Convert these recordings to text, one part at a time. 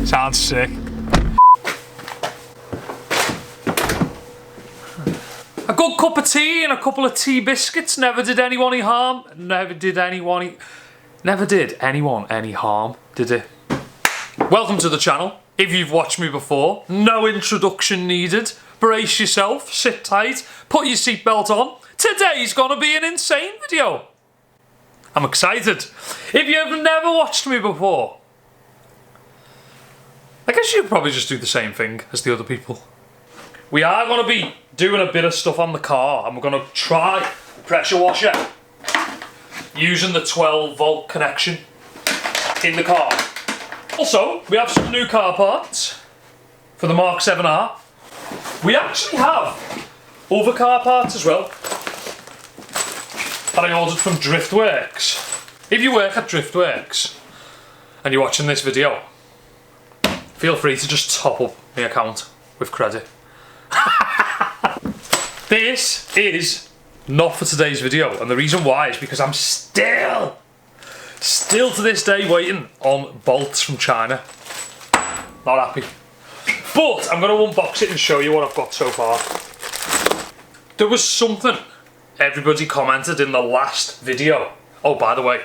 Sounds sick. A good cup of tea and a couple of tea biscuits never did anyone any harm. Never did anyone any harm, did it? Welcome to the channel. If you've watched me before, no introduction needed. Brace yourself, sit tight, put your seatbelt on. Today's gonna be an insane video. I'm excited. If you've never watched me before, I guess you'd probably just do the same thing as the other people. We are going to be doing a bit of stuff on the car, and we're going to try pressure washer using the 12 volt connection in the car. Also, we have some new car parts for the Mark 7R. We actually have other car parts as well that I ordered from Driftworks. If you work at Driftworks and you're watching this video, feel free to just top up my account with credit. This is not for today's video, and the reason why is because I'm still to this day waiting on bolts from China. Not happy. But I'm going to unbox it and show you what I've got so far. There was something everybody commented in the last video. Oh, by the way,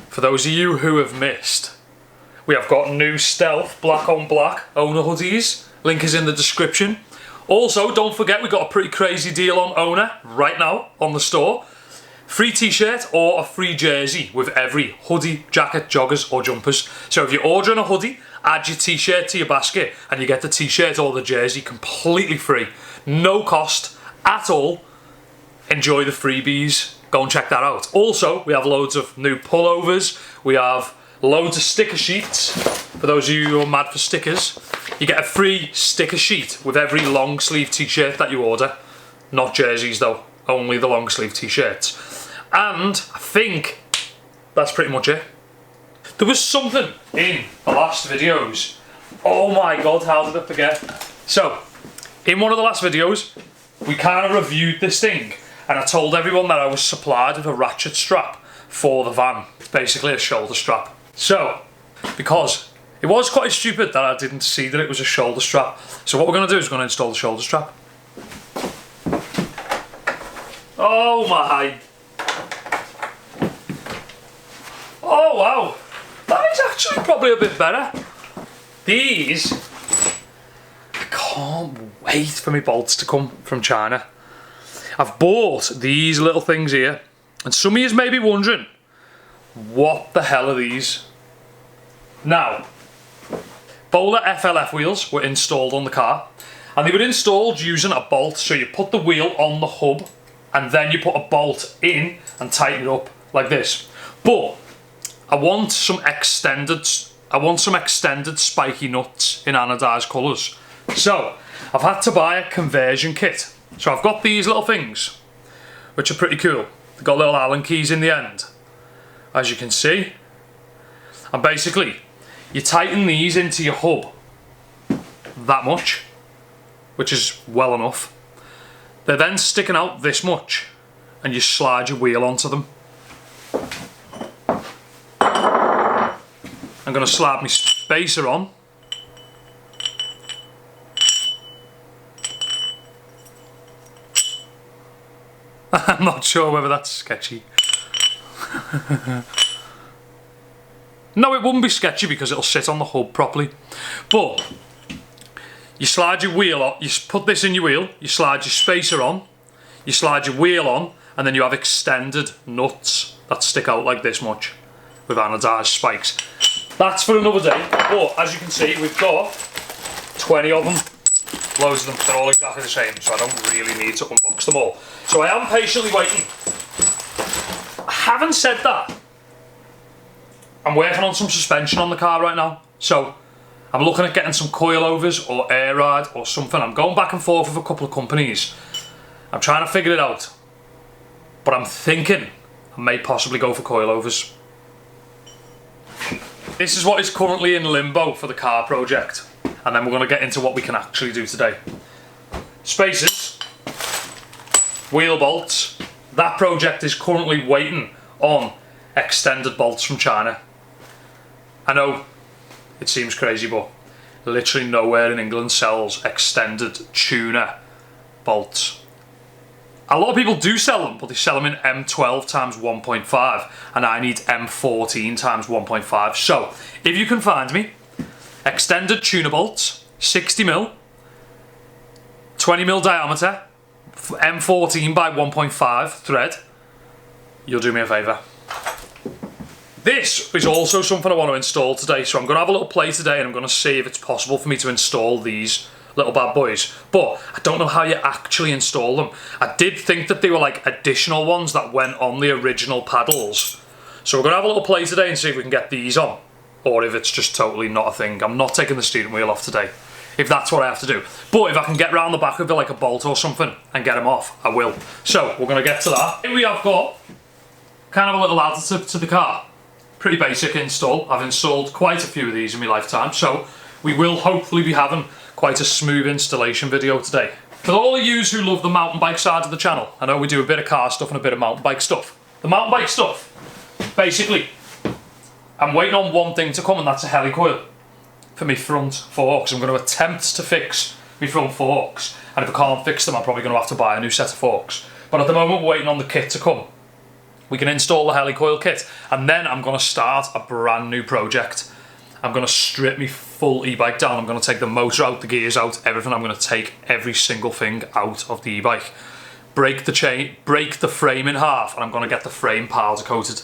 for those of you who have missed, we have got new stealth black on black OWNA hoodies. Link is in the description. Also, don't forget we got a pretty crazy deal on OWNA right now on the store. Free t-shirt or a free jersey with every hoodie, jacket, joggers or jumpers. So if you're ordering a hoodie, add your t-shirt to your basket and you get the t-shirt or the jersey completely free. No cost at all. Enjoy the freebies. Go and check that out. Also, we have loads of new pullovers. We have loads of sticker sheets. For those of you who are mad for stickers, you get a free sticker sheet with every long sleeve t-shirt that you order. Not jerseys though, only the long sleeve t-shirts. And I think that's pretty much it. There was something in the last videos. Oh my god, how did I forget? So, in one of the last videos, we kind of reviewed this thing, and I told everyone that I was supplied with a ratchet strap for the van. It's basically a shoulder strap. So, because it was quite stupid that I didn't see that it was a shoulder strap. So what we're going to do is we're going to install the shoulder strap. Oh my! Oh wow! That is actually probably a bit better. These, I can't wait for my bolts to come from China. I've bought these little things here, and some of you may be wondering, what the hell are these? Now, Bowler FLF wheels were installed on the car, and they were installed using a bolt. So you put the wheel on the hub and then you put a bolt in and tighten it up like this. But I want some extended spiky nuts in anodized colours. So I've had to buy a conversion kit. So I've got these little things, which are pretty cool. They've got little Allen keys in the end, as you can see. And basically, you tighten these into your hub that much, which is well enough. They're then sticking out this much, and you slide your wheel onto them. I'm going to slide my spacer on. I'm not sure whether that's sketchy. No, it wouldn't be sketchy because it'll sit on the hub properly. But you slide your wheel on, you put this in your wheel, you slide your spacer on, you slide your wheel on, and then you have extended nuts that stick out like this much with anodized spikes. That's for another day. But as you can see, we've got 20 of them. Loads of them. They're all exactly the same, so I don't really need to unbox them all. So I am patiently waiting. Having said that, I'm working on some suspension on the car right now, so I'm looking at getting some coilovers or air ride or something. I'm going back and forth with a couple of companies. I'm trying to figure it out, but I'm thinking I may possibly go for coilovers. This is what is currently in limbo for the car project, and then we're going to get into what we can actually do today. Spacers, wheel bolts. That project is currently waiting on extended bolts from China. I know it seems crazy, but literally nowhere in England sells extended tuner bolts. A lot of people do sell them, but they sell them in M12 times 1.5, and I need M14 times 1.5. So, if you can find me extended tuner bolts, 60mm, 20mm diameter, M14 by 1.5 thread, you'll do me a favour. This is also something I want to install today, so I'm going to have a little play today and I'm going to see if it's possible for me to install these little bad boys, but I don't know how you actually install them. I did think that they were like additional ones that went on the original paddles, so we're going to have a little play today and see if we can get these on, or if it's just totally not a thing. I'm not taking the steering wheel off today, if that's what I have to do, but if I can get round the back of it like a bolt or something and get them off, I will. So we're going to get to that. Here we have got kind of a little additive to the car. Pretty basic install. I've installed quite a few of these in my lifetime, so we will hopefully be having quite a smooth installation video today. For all of you who love the mountain bike side of the channel, I know we do a bit of car stuff and a bit of mountain bike stuff. The mountain bike stuff, basically, I'm waiting on one thing to come, and that's a helicoil for my front forks. I'm going to attempt to fix my front forks, and if I can't fix them, I'm probably going to have to buy a new set of forks. But at the moment, we're waiting on the kit to come. We can install the helicoil kit, and then I'm going to start a brand new project. I'm going to strip my full e-bike down. I'm going to take the motor out, the gears out, everything. I'm going to take every single thing out of the e-bike. Break the chain, break the frame in half, and I'm going to get the frame powder coated.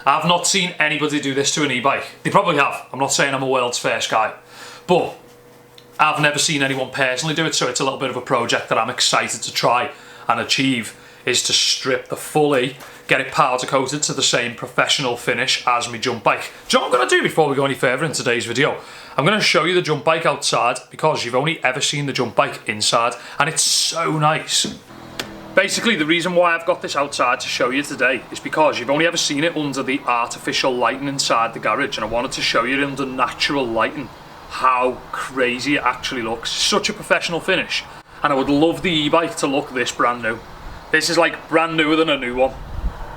I've not seen anybody do this to an e-bike. They probably have. I'm not saying I'm a world's first guy, but I've never seen anyone personally do it, so it's a little bit of a project that I'm excited to try and achieve, is to strip the full E, get it powder coated to the same professional finish as my jump bike. Do you know what I'm going to do before we go any further in today's video? I'm going to show you the jump bike outside, because you've only ever seen the jump bike inside, and it's so nice. Basically, the reason why I've got this outside to show you today is because you've only ever seen it under the artificial lighting inside the garage, and I wanted to show you it under natural lighting, how crazy it actually looks. Such a professional finish, and I would love the e-bike to look this brand new. This is like brand newer than a new one.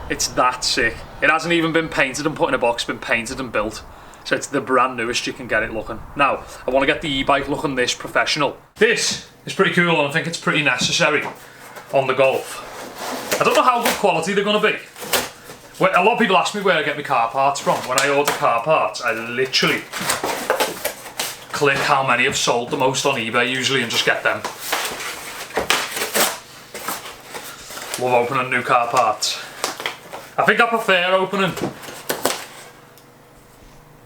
It's that sick. It hasn't even been painted and put in a box, it's been painted and built. So it's the brand newest you can get it looking. Now, I want to get the e-bike looking this professional. This is pretty cool, and I think it's pretty necessary on the Golf. I don't know how good quality they're going to be. A lot of people ask me where I get my car parts from. When I order car parts, I literally click how many have sold the most on eBay usually and just get them. Love opening new car parts. I think I prefer opening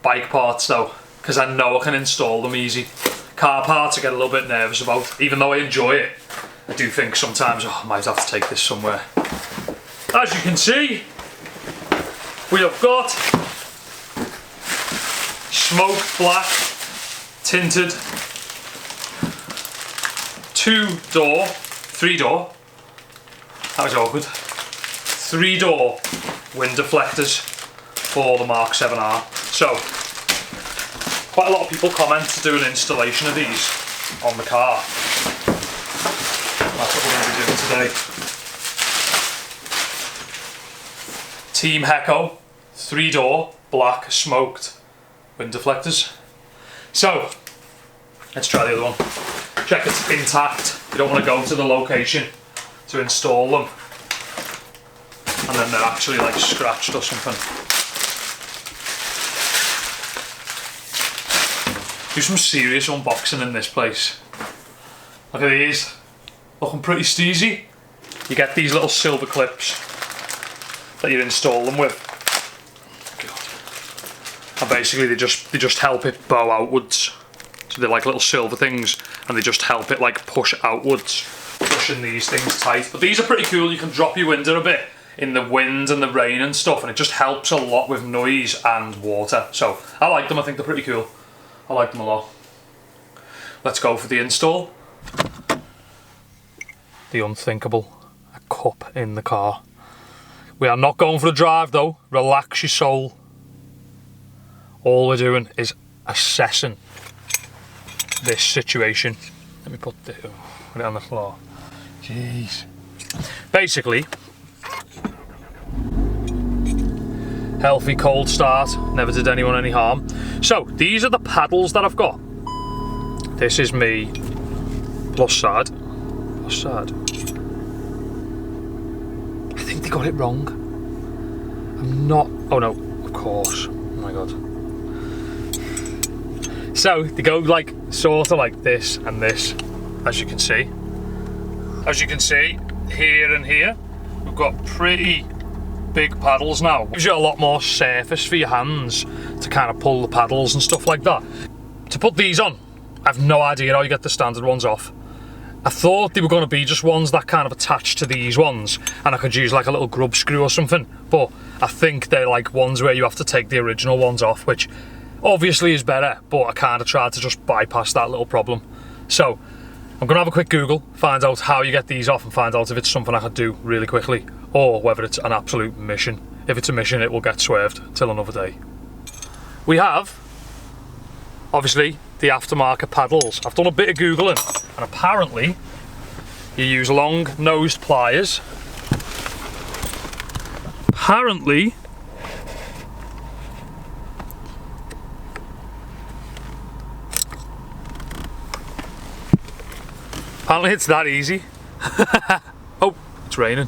bike parts though, because I know I can install them easy. Car parts I get a little bit nervous about, even though I enjoy it. I do think sometimes, oh, I might have to take this somewhere. As you can see, we have got smoked black tinted 3-door, that was awkward, 3-door wind deflectors for the Mark 7R. So, quite a lot of people comment to do an installation of these on the car. That's what we're going to be doing today. Team Hecko 3-door black smoked wind deflectors. So, let's try the other one. Check it's intact. You don't want to go to the location to install them and then they're actually like scratched or something. Do some serious unboxing in this place. Look at these. Looking pretty steezy. You get these little silver clips that you install them with. God. And basically they just help it bow outwards. So they're like little silver things and they just help it like push outwards, pushing these things tight. But these are pretty cool. You can drop your window a bit in the wind and the rain and stuff, and it just helps a lot with noise and water. So I like them. I think they're pretty cool. I like them a lot. Let's go for the install. The unthinkable, a cup in the car. We are not going for a drive though. Relax your soul. All we're doing is assessing this situation. Let me put it on the floor. Jeez. Basically, healthy cold start, never did anyone any harm. So these are the paddles that I've got. this is me plus side. Plus side. I think they got it wrong. I'm not. Oh no, of course. Oh my god. So they go like sort of like this and this, as you can see. As you can see, here and here, we've got pretty big paddles now. Gives you a lot more surface for your hands to kind of pull the paddles and stuff like that. To put these on, I've no idea how you get the standard ones off. I thought they were going to be just ones that kind of attach to these ones and I could use like a little grub screw or something, but I think they're like ones where you have to take the original ones off, which obviously is better, but I kind of tried to just bypass that little problem. So I'm going to have a quick Google, find out how you get these off and find out if it's something I could do really quickly or whether it's an absolute mission. If it's a mission, it will get swerved till another day. We have, obviously, the aftermarket paddles. I've done a bit of Googling and apparently you use long nosed pliers. Apparently it's that easy. Oh, it's raining.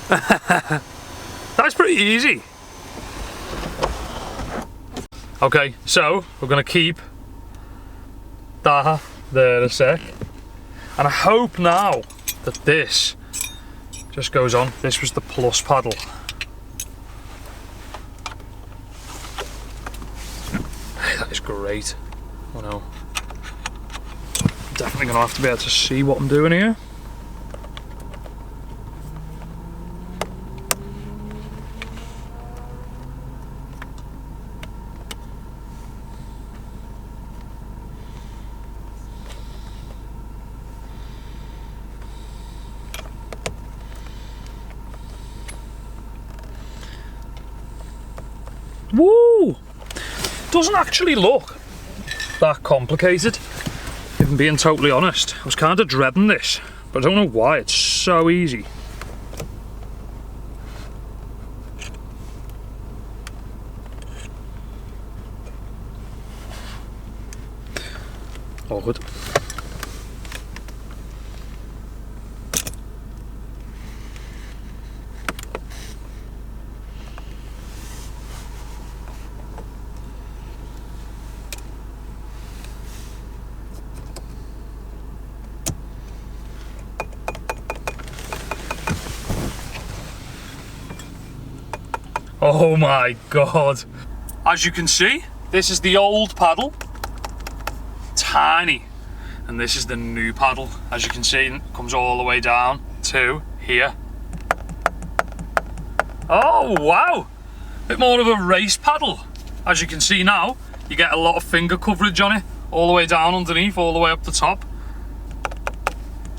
That's pretty easy. Okay, so we're gonna keep that there a sec. And I hope now that this just goes on. This was the plus paddle. That is great. Oh no. Definitely gonna have to be able to see what I'm doing here. Woo! Doesn't actually look that complicated. If I'm being totally honest, I was kind of dreading this, but I don't know why, it's so easy. Awkward. Oh my god. As you can see, this is the old paddle. Tiny. And this is the new paddle. As you can see, it comes all the way down to here. Oh wow. Bit more of a race paddle. As you can see now, you get a lot of finger coverage on it. All the way down underneath, all the way up the top.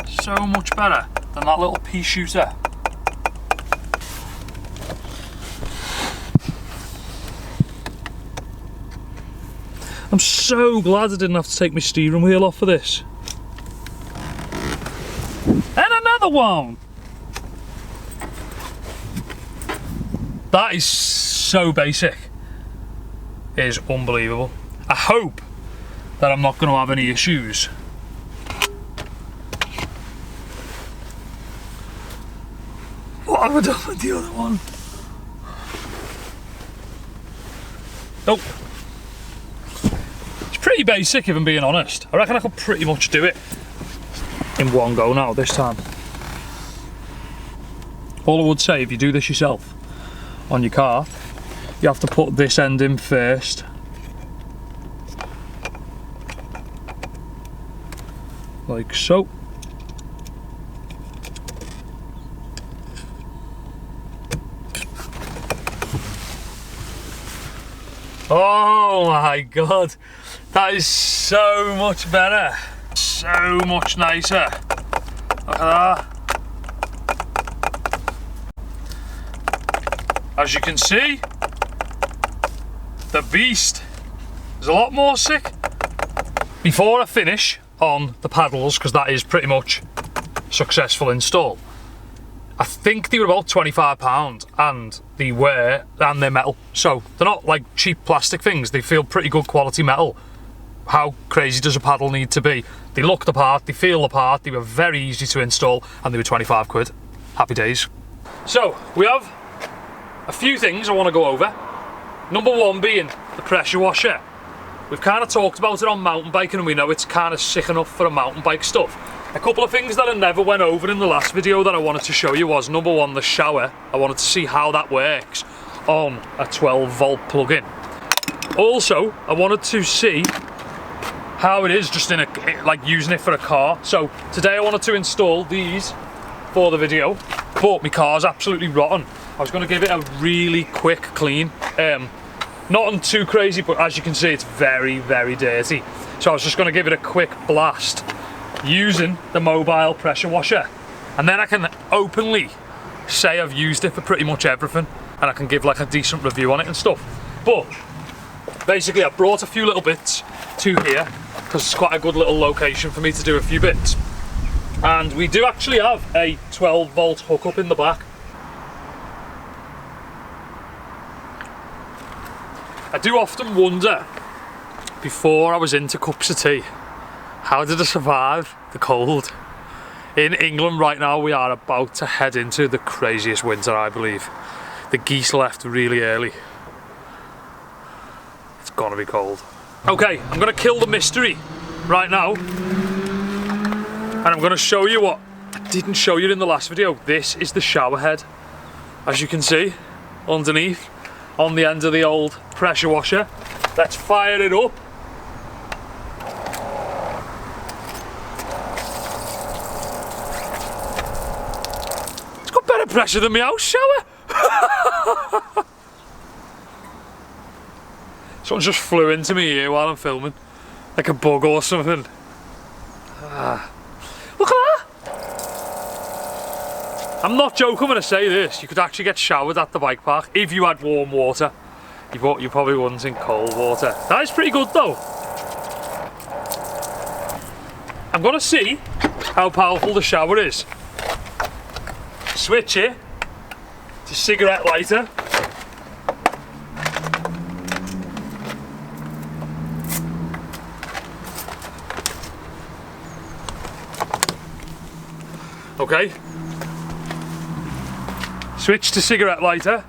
So much better than that little pea shooter. I'm so glad I didn't have to take my steering wheel off for this. And another one! That is so basic. It is unbelievable. I hope that I'm not going to have any issues. What have I done with the other one? Nope. Pretty basic if I'm being honest. I reckon I could pretty much do it in one go now this time. All I would say, if you do this yourself on your car, you have to put this end in first. Like so. Oh my god. That is so much better, so much nicer. Look at that. As you can see, the beast is a lot more sick. Before I finish on the paddles, because that is pretty much successful install, I think they were about £25 and they're metal. So they're not like cheap plastic things, they feel pretty good quality metal. how crazy does a paddle need to be? They look the part, they feel the part, they were very easy to install, and they were 25 quid. Happy days. So, we have a few things I want to go over. Number one being the pressure washer. We've kind of talked about it on mountain biking, and we know it's kind of sick enough for a mountain bike stuff. A couple of things that I never went over in the last video that I wanted to show you was, number one, the shower. I wanted to see how that works on a 12-volt plug-in. Also, I wanted to see how it is just in a, like, using it for a car. So today I wanted to install these for the video, but my car's absolutely rotten. I was going to give it a really quick clean. Nothing too crazy, but as you can see, it's very, very dirty. So I was just going to give it a quick blast using the mobile pressure washer. And then I can openly say I've used it for pretty much everything, and I can give like a decent review on it and stuff. But basically I brought a few little bits to here because it's quite a good little location for me to do a few bits. And we do actually have a 12-volt hookup in the back. I do often wonder, before I was into cups of tea, how did I survive the cold? In England right now, we are about to head into the craziest winter, I believe. The geese left really early. It's gonna be cold. Okay, I'm gonna kill the mystery right now, and I'm gonna show you what I didn't show you in the last video. This is the shower head, as you can see underneath on the end of the old pressure washer. Let's fire it up. It's got better pressure than my house shower. Someone just flew into me ear while I'm filming, like a bug or something. Look at that! I'm not joking when I say this. You could actually get showered at the bike park if you had warm water. You probably wouldn't in cold water. That is pretty good though. I'm gonna see how powerful the shower is. Switch it to cigarette lighter. Okay. Switch to cigarette lighter.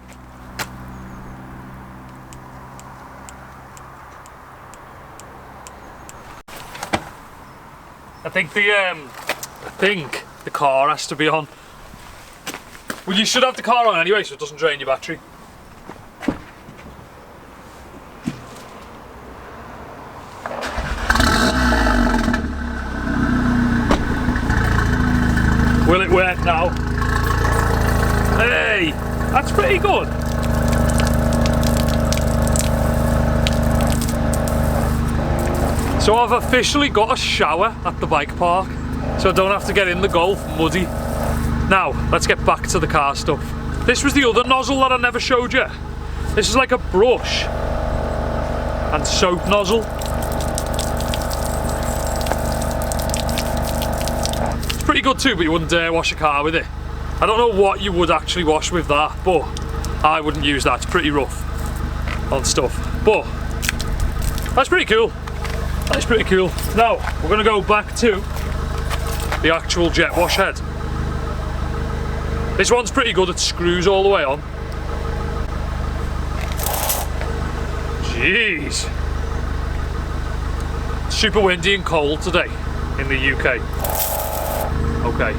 I think the car has to be on. Well, you should have the car on anyway, so it doesn't drain your battery. Will it work now? Hey, that's pretty good. So I've officially got a shower at the bike park, so I don't have to get in the Golf muddy. Now, let's get back to the car stuff. This was the other nozzle that I never showed you. This is like a brush and soap nozzle. It's pretty good too, but you wouldn't dare wash a car with it. I don't know what you would actually wash with that, but I wouldn't use that. It's pretty rough on stuff, but that's pretty cool. That's pretty cool. Now, we're going to go back to the actual jet wash head. This one's pretty good. It screws all the way on. Jeez. It's super windy and cold today in the UK. Okay.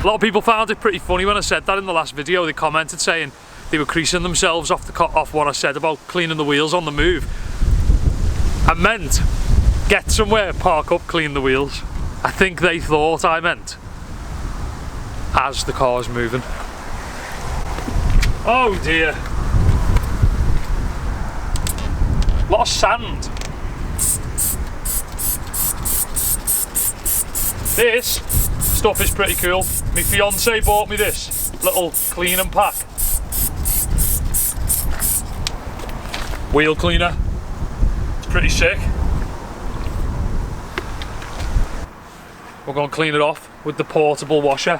A lot of people found it pretty funny when I said that in the last video. They commented saying they were creasing themselves off what I said about cleaning the wheels on the move. I meant get somewhere, park up, clean the wheels. I think they thought I meant as the car's moving. Oh dear. A lot of sand. This stuff is pretty cool. My fiance bought me this little clean and pack. Wheel cleaner. It's pretty sick. We're going to clean it off with the portable washer.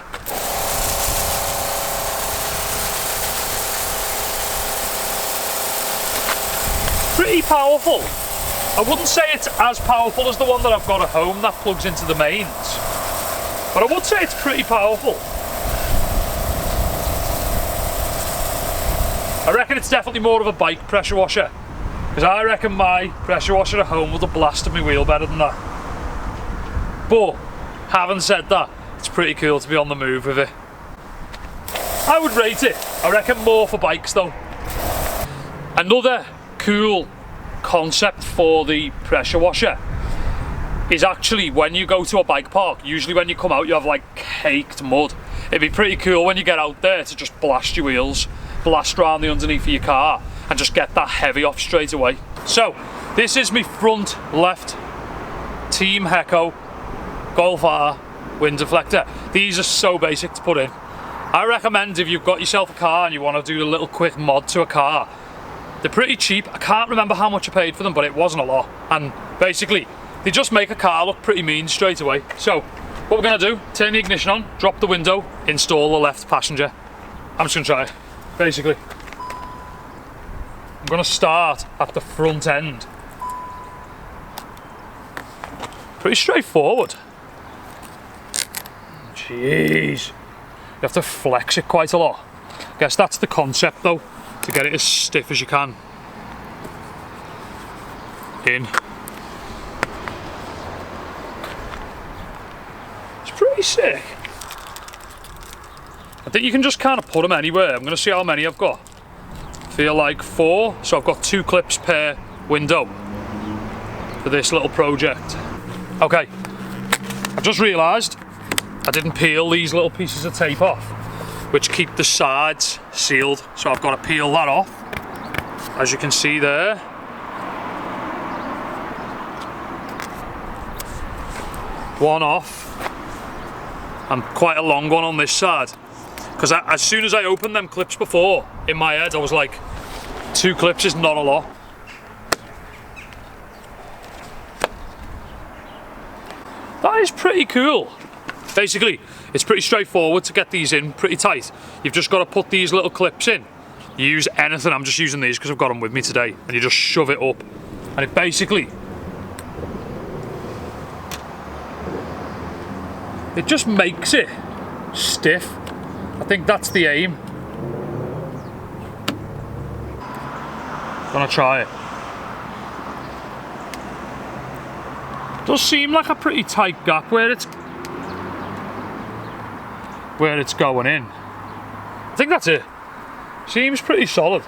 pretty powerful. I wouldn't say it's as powerful as the one that I've got at home that plugs into the mains, but I would say it's pretty powerful. I reckon it's definitely more of a bike pressure washer, because I reckon my pressure washer at home would have blasted my wheel better than that. But having said that, it's pretty cool to be on the move with it. I would rate it, I reckon, more for bikes though. Another cool concept for the pressure washer is actually when you go to a bike park, usually when you come out you have like caked mud. It'd be pretty cool when you get out there to just blast your wheels, blast around the underneath of your car and just get that heavy off straight away. So this is my front left Team Hecko Golf R wind deflector. These are so basic to put in. I recommend if you've got yourself a car and you want to do a little quick mod to a car, they're pretty cheap. I can't remember how much I paid for them, but it wasn't a lot. And basically, they just make a car look pretty mean straight away. So, what we're gonna do, turn the ignition on, drop the window, install the left passenger. I'm just gonna try it, basically. I'm gonna start at the front end. Pretty straightforward. Jeez. You have to flex it quite a lot. I guess that's the concept though, to get it as stiff as you can. In. It's pretty sick. I think you can just kind of put them anywhere. I'm going to see how many I've got. Feel like 4, so I've got 2 clips per window for this little project. Okay, I've just realised I didn't peel these little pieces of tape off, which keep the sides sealed, so I've got to peel that off, as you can see there. One off, and quite a long one on this side, because as soon as I opened them clips before, in my head I was like, 2 clips is not a lot. That is pretty cool. Basically, it's pretty straightforward to get these in pretty tight. You've just got to put these little clips in. You use anything, I'm just using these because I've got them with me today, and you just shove it up, and it basically, it just makes it stiff. I think that's the aim. Gonna try it. Does seem like a pretty tight gap where it's going in. I think that's it. Seems pretty solid.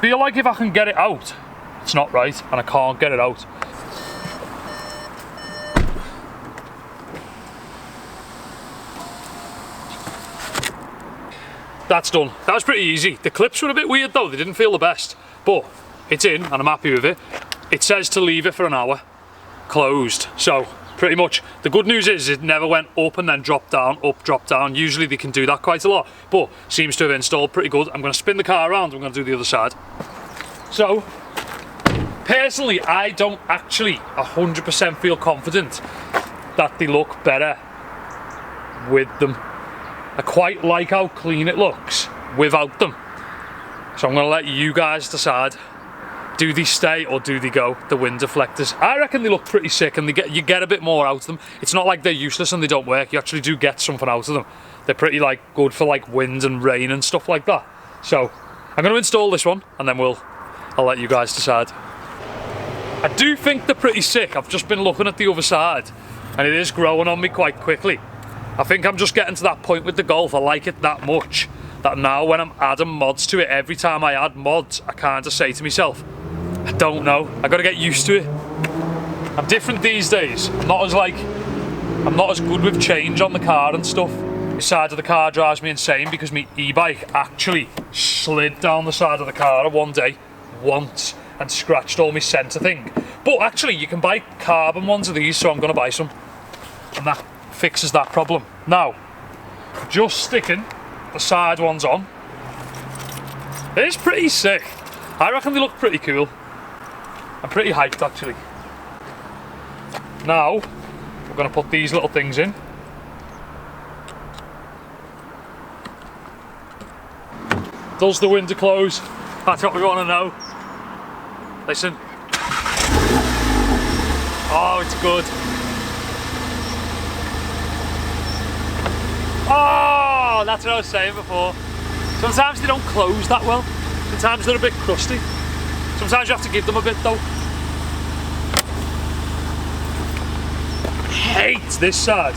Feel like if I can get it out, it's not right, and I can't get it out. That's done. That was pretty easy. The clips were a bit weird though, they didn't feel the best, but it's in and I'm happy with it. It says to leave it for an hour, closed, so pretty much the good news is it never went up and then dropped down, up, drop down. Usually they can do that quite a lot, but seems to have installed pretty good. I'm going to spin the car around, I'm going to do the other side. So personally, I don't actually 100% feel confident that they look better with them. I quite like how clean it looks without them. So I'm going to let you guys decide. Do they stay or do they go, the wind deflectors? I reckon they look pretty sick, and you get a bit more out of them. It's not like they're useless and they don't work. You actually do get something out of them. They're pretty like good for like wind and rain and stuff like that. So I'm going to install this one and then I'll let you guys decide. I do think they're pretty sick. I've just been looking at the other side and it is growing on me quite quickly. I think I'm just getting to that point with the Golf. I like it that much that now when I'm adding mods to it, every time I add mods, I kind of say to myself, I don't know, I gotta get used to it. I'm different these days. I'm not as good with change on the car and stuff. The side of the car drives me insane because my e-bike actually slid down the side of the car one day, once, and scratched all my centre thing. But actually you can buy carbon ones of these, so I'm gonna buy some. And that fixes that problem. Now, just sticking the side ones on. It's pretty sick. I reckon they look pretty cool. I'm pretty hyped actually. Now, we're going to put these little things in. Does the window close? That's what we want to know. Listen. Oh, it's good. Oh, that's what I was saying before. Sometimes they don't close that well. Sometimes they're a bit crusty. Sometimes you have to give them a bit though. Hate this side.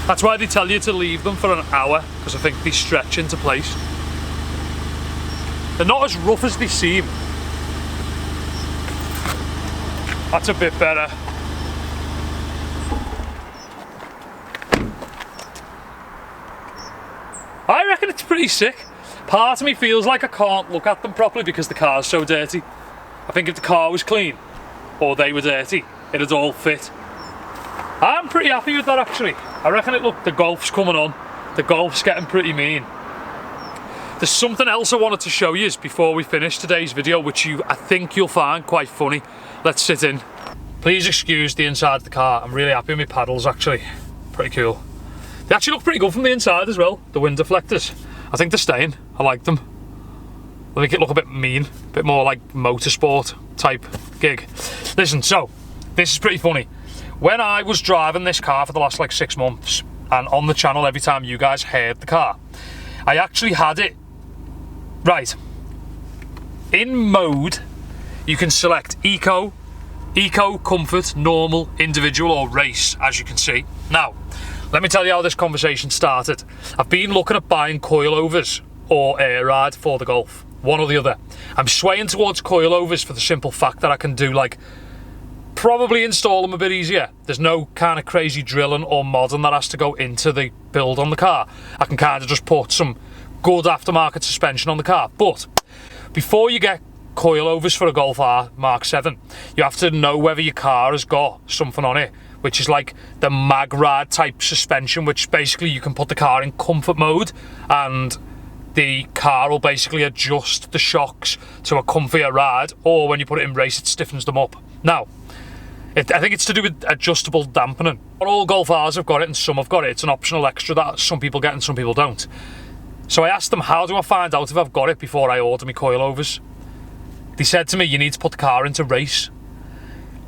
That's why they tell you to leave them for an hour, because I think they stretch into place. They're not as rough as they seem. That's a bit better. I reckon it's pretty sick. Part of me feels like I can't look at them properly because the car's so dirty. I think if the car was clean, or they were dirty, it'd all fit. I'm pretty happy with that actually. I reckon the Golf's coming on. The Golf's getting pretty mean. There's something else I wanted to show you before we finish today's video, which I think you'll find quite funny. Let's sit in. Please excuse the inside of the car. I'm really happy with my paddles actually. Pretty cool. They actually look pretty good from the inside as well, the wind deflectors. I think they're staying. I like them. They make it look a bit mean, a bit more like motorsport type gig. Listen, so, this is pretty funny. When I was driving this car for the last like 6 months, and on the channel every time you guys heard the car, I actually had it, right, in mode, you can select Eco, Comfort, Normal, Individual or Race, as you can see. Now, let me tell you how this conversation started. I've been looking at buying coilovers or air ride for the Golf, one or the other. I'm swaying towards coilovers for the simple fact that I can do like, probably install them a bit easier. There's no kind of crazy drilling or modding that has to go into the build on the car. I can kind of just put some good aftermarket suspension on the car. But before you get coilovers for a Golf R Mark 7, you have to know whether your car has got something on it, which is like the mag ride type suspension, which basically you can put the car in comfort mode and the car will basically adjust the shocks to a comfier ride, or when you put it in race it stiffens them up. Now, I think it's to do with adjustable dampening. Not all Golf R's have got it and some have got it. It's an optional extra that some people get and some people don't. So I asked them, how do I find out if I've got it before I order my coilovers? They said to me, you need to put the car into race.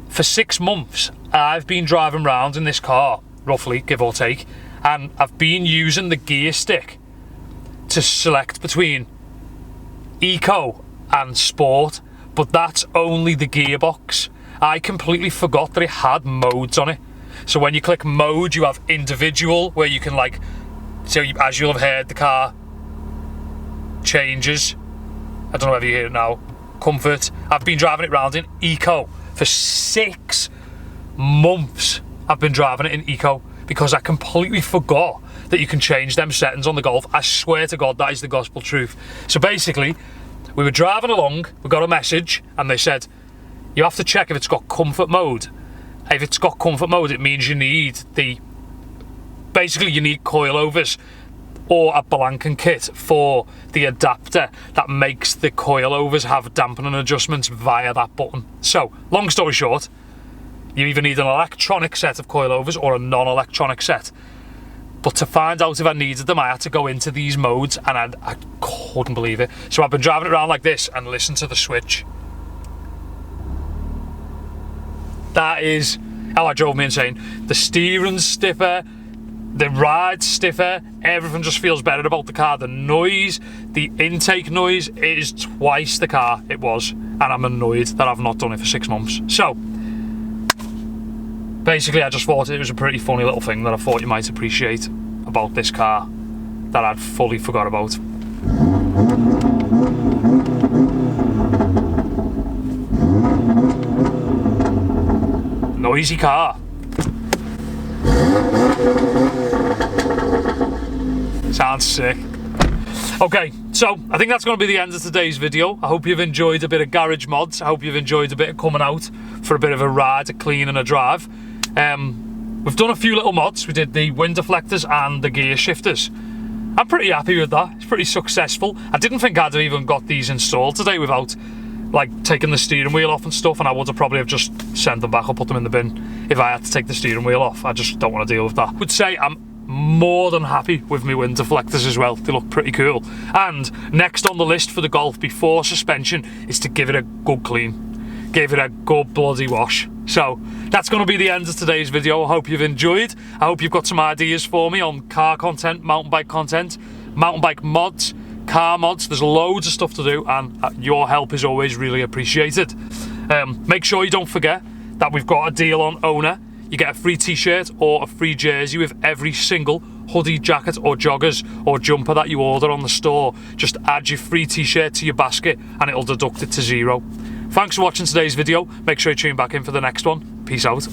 For 6 months, I've been driving around in this car, roughly, give or take, and I've been using the gear stick to select between Eco and Sport, but that's only the gearbox. I completely forgot that it had modes on it. So when you click mode, you have individual, where you can like, so as you'll have heard, the car changes. I don't know whether you hear it now. Comfort. I've been driving it around in Eco for 6 months. I've been driving it in Eco because I completely forgot that you can change them settings on the Golf. I swear to God, that is the gospel truth. So basically, we were driving along, we got a message, and they said, you have to check if it's got comfort mode. If it's got comfort mode, it means you need basically you need coilovers or a blanking kit for the adapter that makes the coilovers have dampening adjustments via that button. So, long story short, you either need an electronic set of coilovers or a non-electronic set. But to find out if I needed them, I had to go into these modes, and I couldn't believe it. So I've been driving it around like this and listen to the switch. That is how it drove me insane. The steering's stiffer, the ride's stiffer, everything just feels better about the car. The noise, the intake noise, it is twice the car it was, and I'm annoyed that I've not done it for 6 months. So, basically I just thought it was a pretty funny little thing that I thought you might appreciate about this car that I'd fully forgot about. Noisy car. Sounds sick. Okay, so I think that's going to be the end of today's video. I hope you've enjoyed a bit of garage mods. I hope you've enjoyed a bit of coming out for a bit of a ride, a clean and a drive. We've done a few little mods. We did the wind deflectors and the gear shifters. I'm pretty happy with that. It's pretty successful. I didn't think I'd have even got these installed today without like taking the steering wheel off and stuff, and I would have probably have just sent them back or put them in the bin if I had to take the steering wheel off. I just don't want to deal with that. I would say I'm more than happy with my wind deflectors as well. They look pretty cool. And next on the list for the Golf before suspension is to give it a good clean. Give it a good bloody wash. So that's going to be the end of today's video. I hope you've enjoyed. I hope you've got some ideas for me on car content, mountain bike content, mountain bike mods, car mods. There's loads of stuff to do, and your help is always really appreciated. Make sure you don't forget that we've got a deal on OWNA. You get a free t-shirt or a free jersey with every single hoodie, jacket or joggers or jumper that you order on the store. Just add your free t-shirt to your basket and it'll deduct it to 0. Thanks for watching today's video. Make sure you tune back in for the next one. Peace out.